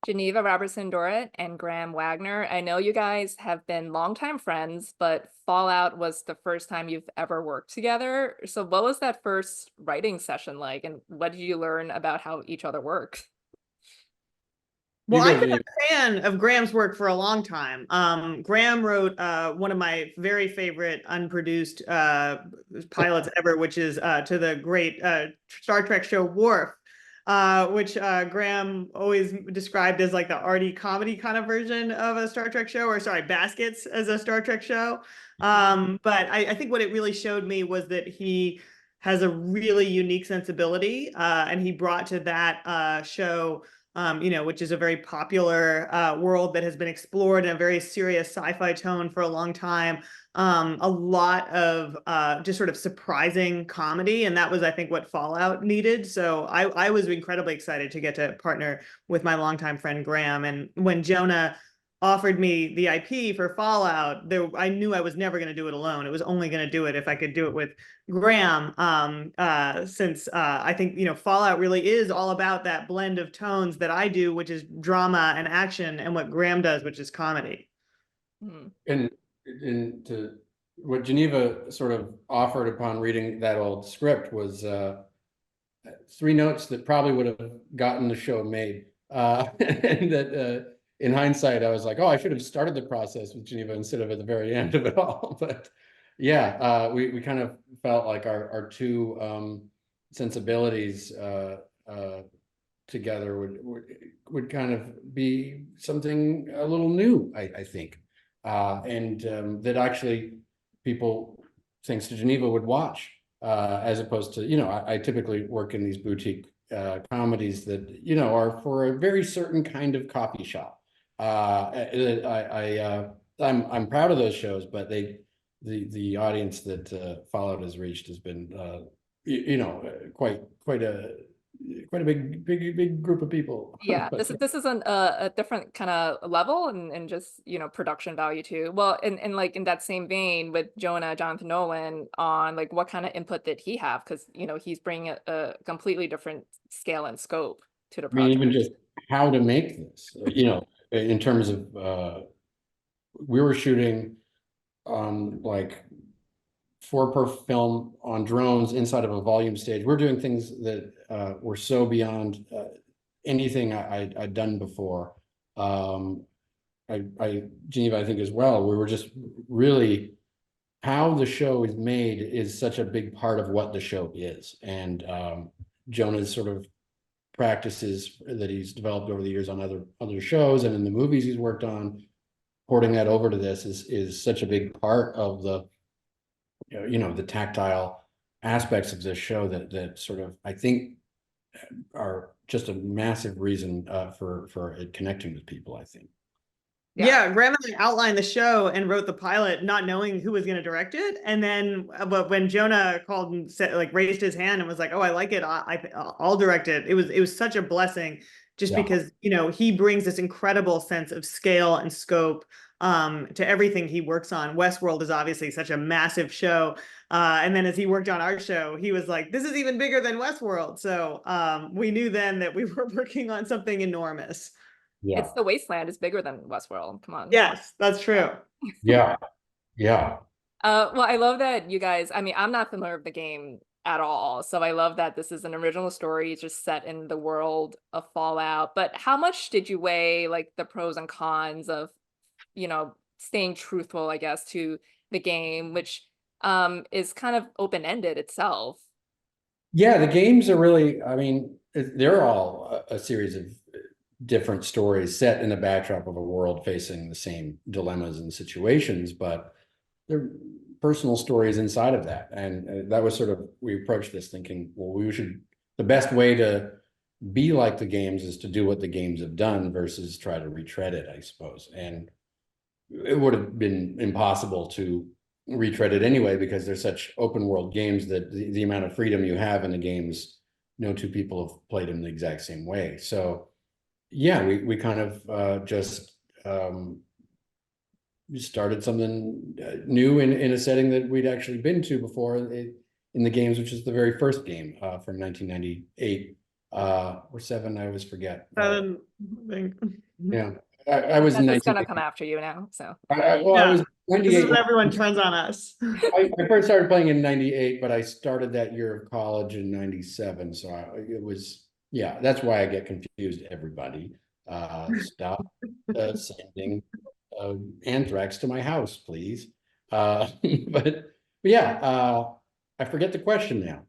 Geneva Robertson-Dworet and Graham Wagner. I know you guys have been longtime friends, but Fallout was the first time you've ever worked together. So what was that first writing session like, and what did you learn about how each other works? Well, You I've go, been Geneva. a fan of Graham's work for a long time. Graham wrote one of my very favorite unproduced pilots ever, which is to the great Star Trek show Worf, which Graham always described as like the arty comedy kind of version of a Star Trek show, or sorry, Baskets as a Star Trek show. But I think what it really showed me was that he has a really unique sensibility, and he brought to that show which is a very popular world that has been explored in a very serious sci-fi tone for a long time. A lot of just sort of surprising comedy, and that was, I think, what Fallout needed. So I was incredibly excited to get to partner with my longtime friend Graham. And when Jonah offered me the IP for Fallout, I knew I was never going to do it alone. It was only going to do it if I could do it with Graham, since I think Fallout really is all about that blend of tones that I do, which is drama and action, and what Graham does, which is comedy. Hmm. And to what Geneva sort of offered upon reading that old script was three notes that probably would have gotten the show made. And that in hindsight, I was like, oh, I should have started the process with Geneva instead of at the very end of it all. But yeah, we kind of felt like our two sensibilities together would kind of be something a little new, I think. And that actually people, thanks to Geneva, would watch, as opposed to, I typically work in these boutique comedies that, are for a very certain kind of coffee shop. I'm proud of those shows, but the audience that Fallout has reached has been, quite a big group of people. Yeah, But this is a different kind of level and just production value too. Well, and like in that same vein with Jonathan Nolan on like what kind of input did he have? Because he's bringing a completely different scale and scope to the I mean, project. even just how to make this, in terms of we were shooting like 4 per film on drones inside of a volume stage. We're doing things that were so beyond anything I'd done before. Geneva, I think as well, we were just really, how the show is made is such a big part of what the show is. And Jonah's sort of practices that he's developed over the years on other shows and in the movies he's worked on, porting that over to this is such a big part of the tactile aspects of this show that sort of, I think, are just a massive reason for it connecting with people, I think. Yeah, Graham and I outlined the show and wrote the pilot, not knowing who was going to direct it. And then, but when Jonah called and said, like, raised his hand and was like, "Oh, I like it. I'll direct it." It was such a blessing, just because he brings this incredible sense of scale and scope to everything he works on. Westworld is obviously such a massive show, and then as he worked on our show, he was like, "This is even bigger than Westworld." So we knew then that we were working on something enormous. Yeah. It's the wasteland is bigger than Westworld. Come on. Yes, that's true. Yeah. Yeah. Well, I love that you guys, I mean, I'm not familiar with the game at all. So I love that this is an original story just set in the world of Fallout. But how much did you weigh like the pros and cons of, staying truthful, I guess, to the game, which is kind of open-ended itself? Yeah, the games are really, I mean, they're all a series of different stories set in the backdrop of a world facing the same dilemmas and situations, but they're personal stories inside of that. And that was sort of, we approached this thinking, well, the best way to be like the games is to do what the games have done versus try to retread it, I suppose. And it would have been impossible to retread it anyway, because they're such open world games that the amount of freedom you have in the games, no two people have played them the exact same way. So yeah, we kind of just started something new in a setting that we'd actually been to before in the games, which is the very first game from 1998, or seven, I always forget. I think. Yeah, I was in That's gonna 1980. come after you now. So I Yeah, was this is 98. when everyone turns on us. I first started playing in 98, but I started that year of college in 97. So it was, yeah, that's why I get confused, everybody. Stop sending anthrax to my house, please. But yeah, I forget the question now.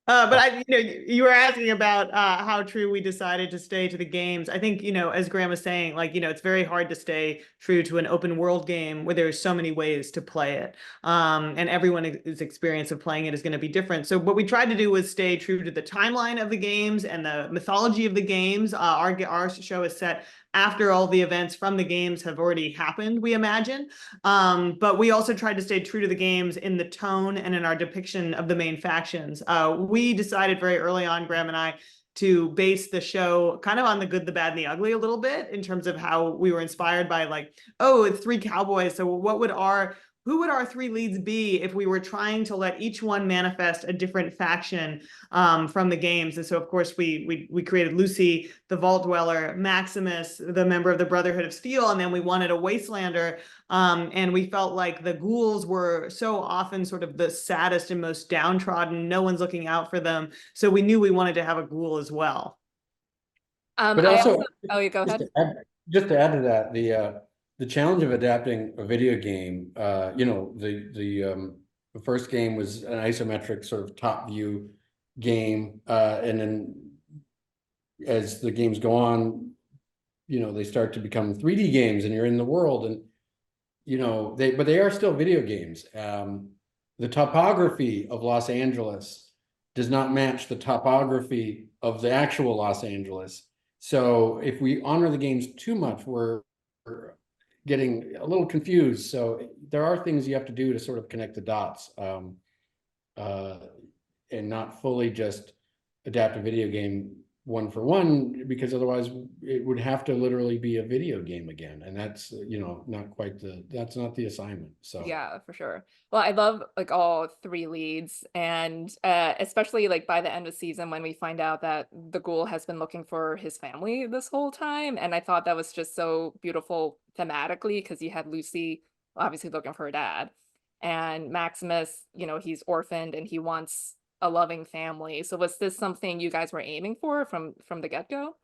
But you were asking about how true we decided to stay to the games. I think, as Graham was saying, like, it's very hard to stay true to an open world game where there's so many ways to play it. And everyone's experience of playing it is going to be different. So what we tried to do was stay true to the timeline of the games and the mythology of the games. Our show is set after all the events from the games have already happened, we imagine. But we also tried to stay true to the games in the tone and in our depiction of the main factions. We decided very early on, Graham and I, to base the show kind of on the good, the bad, and the ugly a little bit in terms of how we were inspired by, like, oh, it's three cowboys. So who would our three leads be if we were trying to let each one manifest a different faction from the games? And so, of course, we created Lucy, the Vault Dweller, Maximus, the member of the Brotherhood of Steel, and then we wanted a Wastelander. And we felt like the ghouls were so often sort of the saddest and most downtrodden. No one's looking out for them. So we knew we wanted to have a ghoul as well. But I also, also, oh, you go ahead. just to add to that, the challenge of adapting a video game, the first game was an isometric sort of top view game, and then as the games go on, they start to become 3D games, and you're in the world, and but they are still video games. The topography of Los Angeles does not match the topography of the actual Los Angeles. So if we honor the games too much, we're getting a little confused. So there are things you have to do to sort of connect the dots, and not fully just adapt a video game one for one, because otherwise it would have to literally be a video game again, and that's that's not the assignment. So Yeah, for sure. Well, I love like all three leads, and especially like by the end of season when we find out that the ghoul has been looking for his family this whole time. And I thought that was just so beautiful thematically because you had Lucy obviously looking for her dad, and Maximus, he's orphaned and he wants a loving family. So was this something you guys were aiming for from the get-go?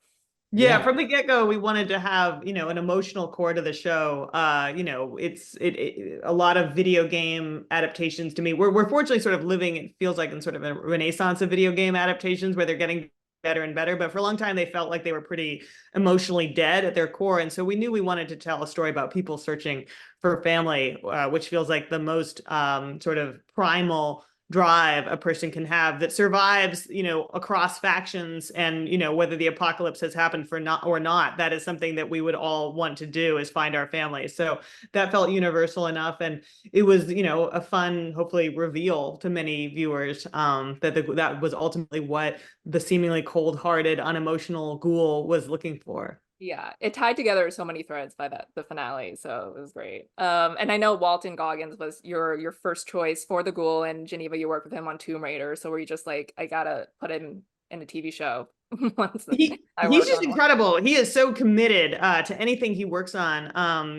Yeah, from the get-go, we wanted to have, an emotional core to the show. It's a lot of video game adaptations to me. We're fortunately sort of living, it feels like, in sort of a renaissance of video game adaptations where they're getting better and better. But for a long time, they felt like they were pretty emotionally dead at their core. And so we knew we wanted to tell a story about people searching for family, which feels like the most sort of primal drive a person can have that survives, across factions. And, whether the apocalypse has happened or not, that is something that we would all want to do, is find our family. So that felt universal enough. And it was, a fun, hopefully, reveal to many viewers that was ultimately what the seemingly cold-hearted, unemotional ghoul was looking for. Yeah, it tied together so many threads by the finale, so it was great. And I know Walton Goggins was your first choice for the ghoul, and Geneva, you worked with him on Tomb Raider, so were you just like, I gotta put him in a TV show once I He's wrote just down one. incredible. He is so committed to anything he works on.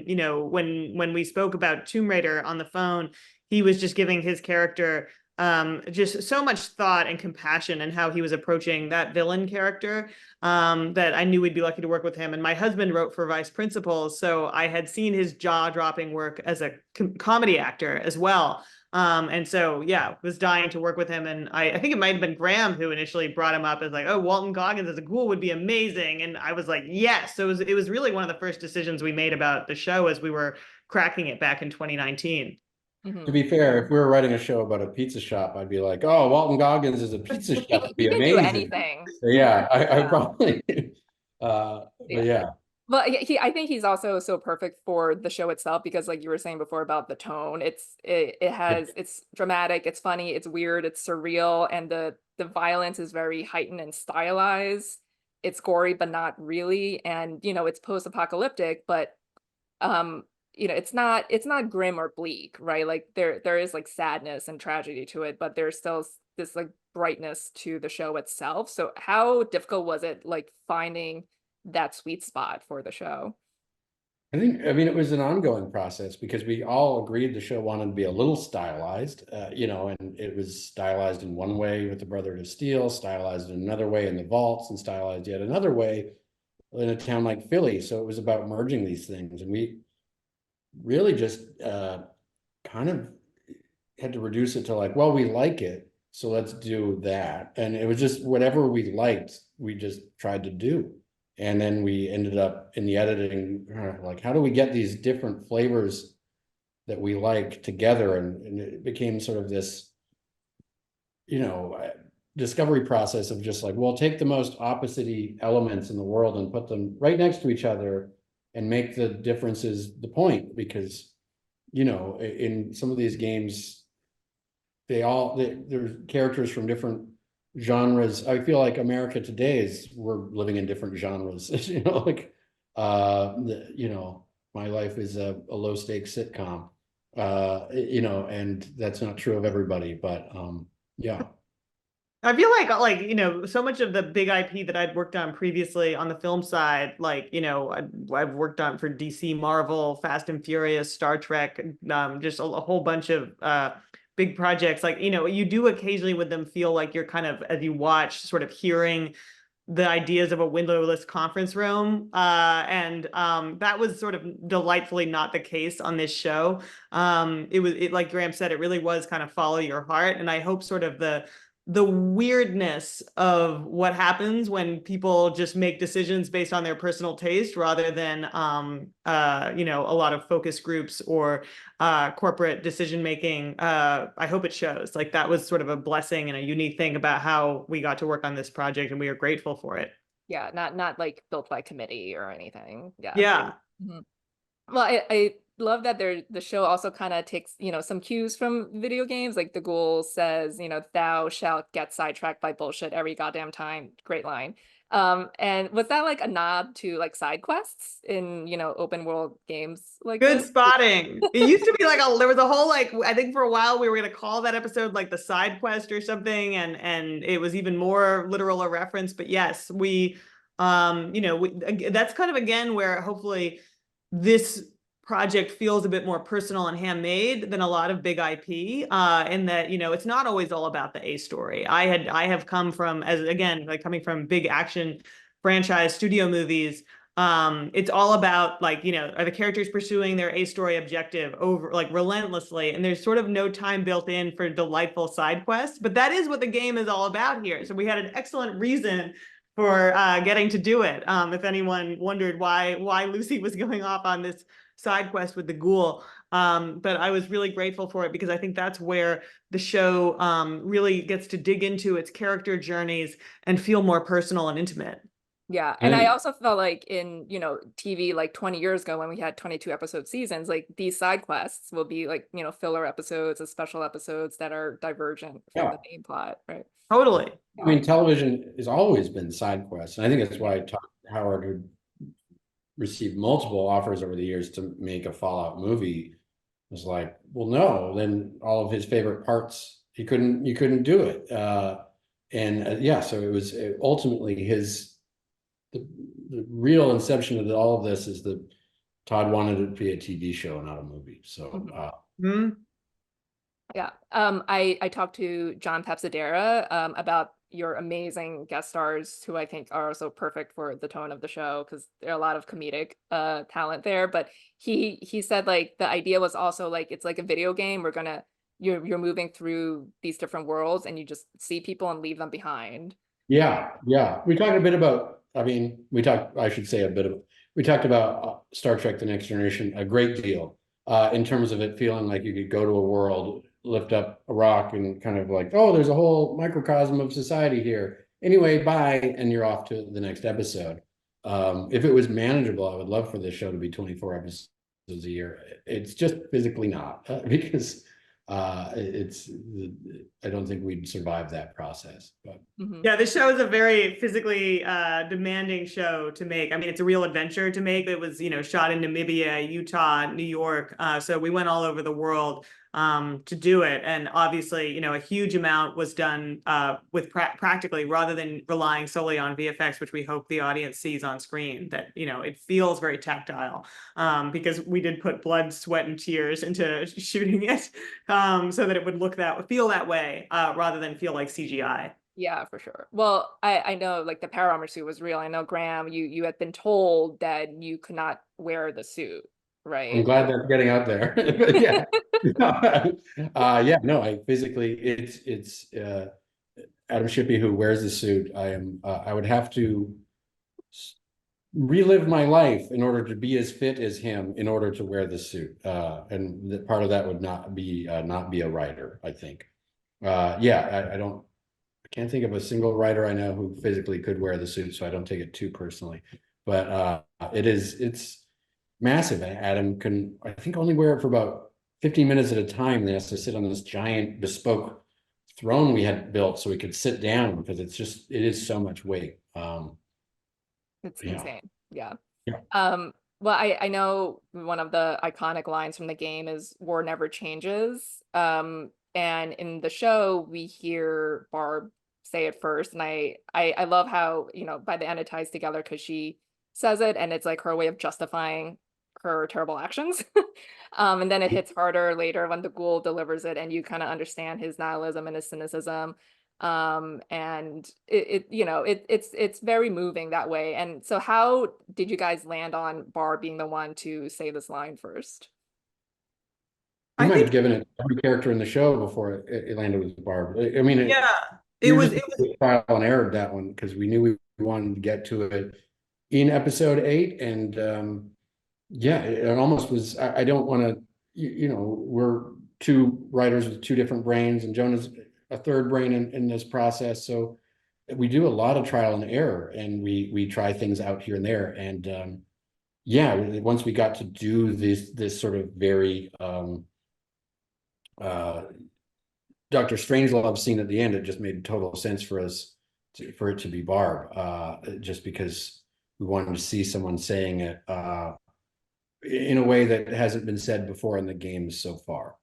When we spoke about Tomb Raider on the phone, he was just giving his character just so much thought and compassion, and how he was approaching that villain character, that I knew we'd be lucky to work with him. And my husband wrote for Vice Principals, so I had seen his jaw-dropping work as a comedy actor as well. And so, yeah, was dying to work with him. And I think it might have been Graham who initially brought him up as like, oh, Walton Goggins as a ghoul would be amazing. And I was like, yes. So it was really one of the first decisions we made about the show as we were cracking it back in 2019. to be fair, if we were writing a show about a pizza shop, I'd be like, oh, Walton Goggins is a pizza chef would be You can do amazing. anything. So yeah, I Yeah. probably but yeah. Well, I think he's also so perfect for the show itself because, like you were saying before about the tone, it's dramatic, it's funny, it's weird, it's surreal, and the violence is very heightened and stylized. It's gory, but not really, and it's post-apocalyptic, but it's not grim or bleak, right? Like there is like sadness and tragedy to it, but there's still this like brightness to the show itself. So how difficult was it like finding that sweet spot for the show? I mean, it was an ongoing process because we all agreed the show wanted to be a little stylized, and it was stylized in one way with the Brotherhood of Steel, stylized in another way in the Vaults, and stylized yet another way in a town like Philly. So it was about merging these things. And we really just kind of had to reduce it to like, well, we like it, so let's do that. And it was just whatever we liked, we just tried to do. And then we ended up in the editing, like, how do we get these different flavors that we like together? And it became sort of this, discovery process of just like, well, take the most opposite elements in the world and put them right next to each other and make the differences the point. Because, in some of these games, there's characters from different genres. I feel like America today we're living in different genres. Like my life is a low stakes sitcom. And that's not true of everybody, but yeah. I feel like, so much of the big IP that I'd worked on previously on the film side, I've worked on for DC, Marvel, Fast and Furious, Star Trek, just a whole bunch of big projects. You do occasionally with them feel like you're kind of, as you watch, sort of hearing the ideas of a windowless conference room. And that was sort of delightfully not the case on this show. It like Graham said, it really was kind of follow your heart. And I hope sort of the weirdness of what happens when people just make decisions based on their personal taste rather than a lot of focus groups or corporate decision making. I hope it shows. Like, that was sort of a blessing and a unique thing about how we got to work on this project, and we are grateful for it. Yeah, not like built by committee or anything. Yeah. Mhm. Well, I love that the show also kind of takes, some cues from video games. Like the ghoul says, thou shalt get sidetracked by bullshit every goddamn time. Great line. And was that like a nod to like side quests in, open world games like Good this? spotting. It used to be like there was a whole, I think for a while we were going to call that episode like the side quest or something, and it was even more literal a reference. But yes, that's kind of again where hopefully this project feels a bit more personal and handmade than a lot of big IP, in that it's not always all about the A story. I have come from, as again, like coming from big action franchise studio movies. It's all about are the characters pursuing their A story objective over relentlessly, and there's sort of no time built in for delightful side quests, but that is what the game is all about here. So we had an excellent reason for getting to do it. If anyone wondered why Lucy was going off on this side quest with the ghoul. But I was really grateful for it because I think that's where the show really gets to dig into its character journeys and feel more personal and intimate. Yeah. And I also felt like in, TV like 20 years ago when we had 22 episode seasons, like these side quests will be like, filler episodes and special episodes that are divergent from the main plot, right? Totally. I mean, television has always been side quests. And I think that's why Todd Howard, who received multiple offers over the years to make a Fallout movie, was like, well, no, then all of his favorite parts, you couldn't do it. So it was ultimately the real inception of all of this is that Todd wanted it to be a TV show, not a movie. So, yeah. I talked to John Papsadera about your amazing guest stars, who I think are also perfect for the tone of the show because there are a lot of comedic talent there. But he said like the idea was also like it's like a video game. You're moving through these different worlds and you just see people and leave them behind. Yeah. We talked a bit about. We talked about Star Trek: The Next Generation a great deal in terms of it feeling like you could go to a world, lift up a rock, and kind of like, oh, there's a whole microcosm of society here. Anyway, bye, and you're off to the next episode. If it was manageable, I would love for this show to be 24 episodes a year. It's just physically not because I don't think we'd survive that process. But yeah, this show is a very physically demanding show to make. I mean, it's a real adventure to make. It was shot in Namibia, Utah, New York, so we went all over the world. to do it. And obviously, a huge amount was done with practically, rather than relying solely on VFX, which we hope the audience sees on screen, that, it feels very tactile, because we did put blood, sweat, and tears into shooting it, so that it would feel that way, rather than feel like CGI. Yeah, for sure. Well, I know like the power armor suit was real. I know, Graham, you had been told that you could not wear the suit, I'm right? glad they're getting out there. But yeah. Yeah, no, I physically it's Adam Shippey who wears the suit. I would have to relive my life in order to be as fit as him in order to wear the suit. And part of that would not be a writer, I think. Yeah, I can't think of a single writer I know who physically could wear the suit, so I don't take it too personally. But it's massive. Adam can, I think, only wear it for about 15 minutes at a time. Then has to sit on this giant bespoke throne we had built so we could sit down, because it is so much weight. It's Yeah. insane. Yeah. Yeah. Well, I know one of the iconic lines from the game is "War never changes." And in the show, we hear Barb say it first, and I love how, by the end it ties together because she says it, and it's like her way of justifying her terrible actions. And then it hits harder later when the ghoul delivers it, and you kind of understand his nihilism and his cynicism. And it's very moving that way. And so how did you guys land on Barb being the one to say this line first? You I might have think, given it to every character in the show before it landed with Barb. I mean, yeah, it we were was, just trial and error that one because we knew we wanted to get to it in episode 8, and yeah, it almost was. I don't want to, we're two writers with two different brains, and Jonah's a third brain in this process. So we do a lot of trial and error, and we try things out here and there. And yeah, once we got to do this sort of very uh, Dr. Strangelove scene at the end, it just made total sense for us for it to be Barb, just because we wanted to see someone saying it in a way that hasn't been said before in the games so far.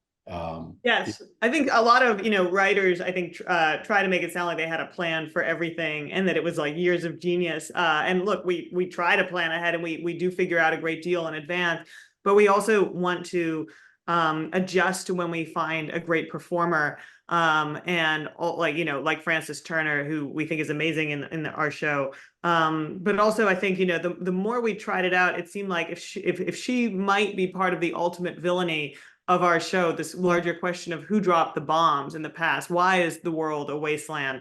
yes, I think a lot of, writers, I think, try to make it sound like they had a plan for everything and that it was like years of genius. And look, we try to plan ahead, and we do figure out a great deal in advance, but we also want to adjust to when we find a great performer. And like Frances Turner, who we think is amazing in our show. But also, I think, the more we tried it out, it seemed like if she might be part of the ultimate villainy of our show, this larger question of who dropped the bombs in the past, why is the world a wasteland,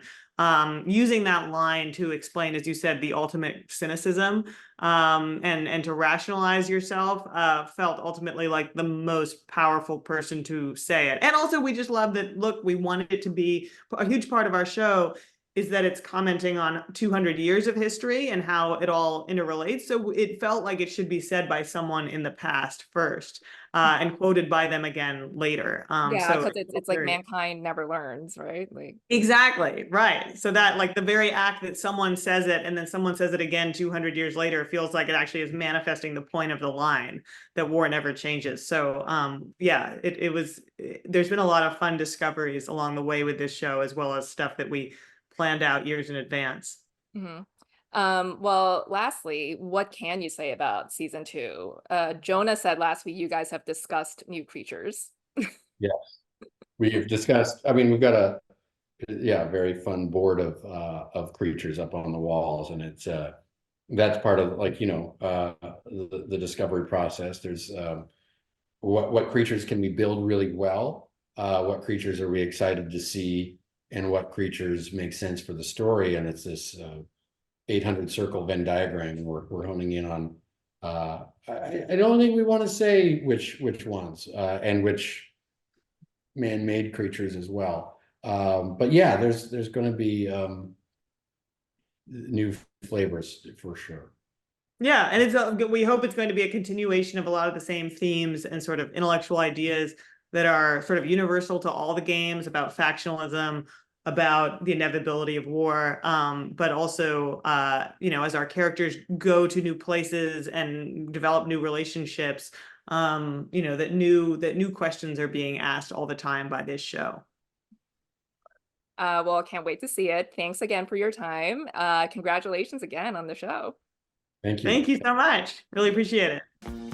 using that line to explain, as you said, the ultimate cynicism, and to rationalize yourself, felt ultimately like the most powerful person to say it. And also, we just love that, look, we wanted it to be a huge part of our show is that it's commenting on 200 years of history and how it all interrelates. So it felt like it should be said by someone in the past first, and quoted by them again later. Yeah, So because it's like mankind never learns, right? Like exactly, right. So that, like, the very act that someone says it and then someone says it again 200 years later feels like it actually is manifesting the point of the line, that war never changes. So yeah, it was, there's been a lot of fun discoveries along the way with this show, as well as stuff that we planned out years in advance. hmm well, lastly, what can you say about season 2? Jonah said last week you guys have discussed new creatures. Yes, we have discussed. I mean, we've got a very fun board of creatures up on the walls, and it's that's part of, like, the discovery process. There's what creatures can we build really well, what creatures are we excited to see, and what creatures make sense for the story. And it's this 800 circle Venn diagram we're honing in on. I don't think we want to say which ones, and which man-made creatures as well. But yeah, there's going to be new flavors for sure. Yeah, and we hope it's going to be a continuation of a lot of the same themes and sort of intellectual ideas that are sort of universal to all the games, about factionalism, about the inevitability of war, but also, as our characters go to new places and develop new relationships, that new questions are being asked all the time by this show. Well, I can't wait to see it. Thanks again for your time. Congratulations again on the show. Thank you. Thank you so much. Really appreciate it.